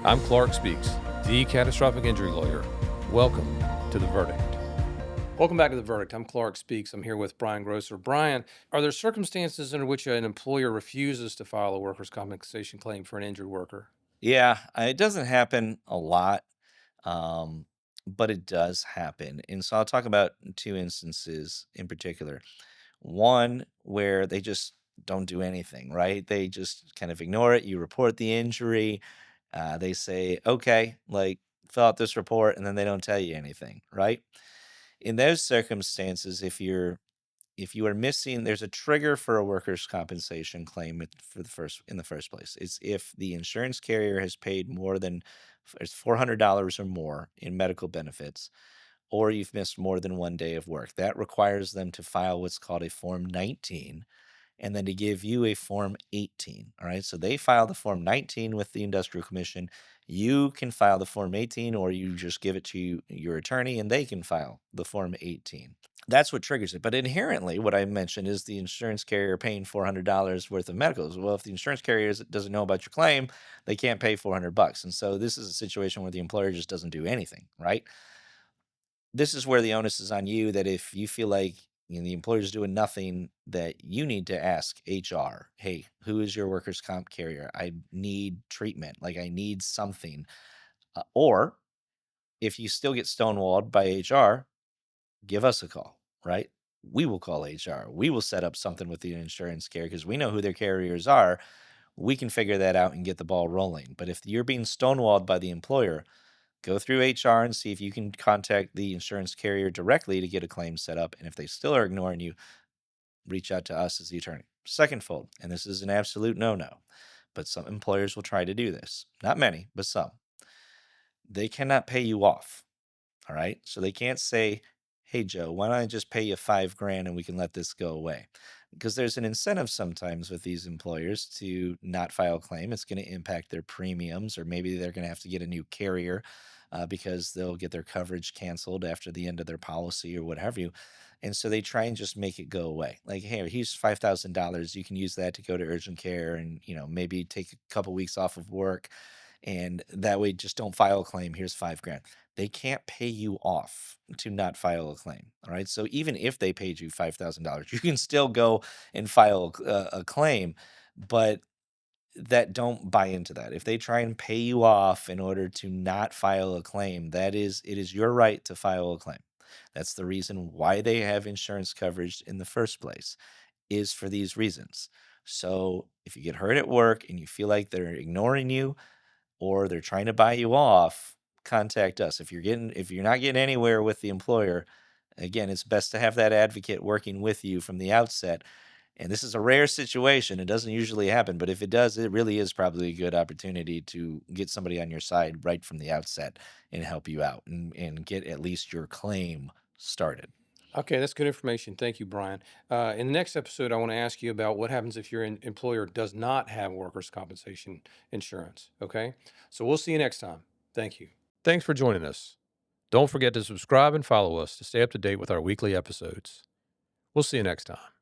I'm Clarke Speaks, the catastrophic injury lawyer. Welcome to The Verdict. Welcome back to The Verdict. I'm Clarke Speaks. I'm here with Brian Grosser. Brian, are there circumstances under which an employer refuses to file a workers' compensation claim for an injured worker? Yeah, it doesn't happen a lot, um, but it does happen. And so I'll talk about two instances in particular. One where they just don't do anything, right? They just kind of ignore it. You report the injury. They say, okay, like fill out this report, and then they don't tell you anything, right? In those circumstances, if you are missing, there's a trigger for a workers' compensation claim for in the first place. It's if the insurance carrier has paid more than it's $400 or more in medical benefits, or you've missed more than 1 day of work. That requires them to file what's called a Form 19 and then to give you a Form 18. All right. So they file the Form 19 with the Industrial Commission. You can file the Form 18, or you just give it to your attorney and they can file the Form 18. That's what triggers it. But inherently, what I mentioned is the insurance carrier paying $400 worth of medicals. Well, if the insurance carrier doesn't know about your claim, they can't pay $400. And so this is a situation where the employer just doesn't do anything, right? This is where the onus is on you, that if you feel like the employer's doing nothing, that you need to ask HR, hey, who is your workers' comp carrier? I need treatment. Like I need something. Or if you still get stonewalled by HR, give us a call, right? We will call HR. We will set up something with the insurance carrier because we know who their carriers are. We can figure that out and get the ball rolling. But if you're being stonewalled by the employer, go through HR and see if you can contact the insurance carrier directly to get a claim set up. And if they still are ignoring you, reach out to us as the attorney. Second fold, and this is an absolute no-no, but some employers will try to do this. Not many, but some. They cannot pay you off. All right. So they can't say, hey, Joe, why don't I just pay you 5 grand and we can let this go away? Because there's an incentive sometimes with these employers to not file a claim. It's going to impact their premiums, or maybe they're going to have to get a new carrier because they'll get their coverage canceled after the end of their policy or what have you. And so they try and just make it go away. Like, hey, here's $5,000. You can use that to go to urgent care and, maybe take a couple weeks off of work. And that way, just don't file a claim. Here's 5 grand. They can't pay you off to not file a claim. All right. So even if they paid you $5,000, you can still go and file a claim, but don't buy into that. If they try and pay you off in order to not file a claim, it is your right to file a claim. That's the reason why they have insurance coverage in the first place, is for these reasons. So if you get hurt at work and you feel like they're ignoring you, or they're trying to buy you off, contact us. If you're not getting anywhere with the employer, again, it's best to have that advocate working with you from the outset. And this is a rare situation. It doesn't usually happen, but if it does, it really is probably a good opportunity to get somebody on your side right from the outset and help you out and get at least your claim started. Okay, that's good information. Thank you, Brian. In the next episode, I want to ask you about what happens if your employer does not have workers' compensation insurance. Okay, so we'll see you next time. Thank you. Thanks for joining us. Don't forget to subscribe and follow us to stay up to date with our weekly episodes. We'll see you next time.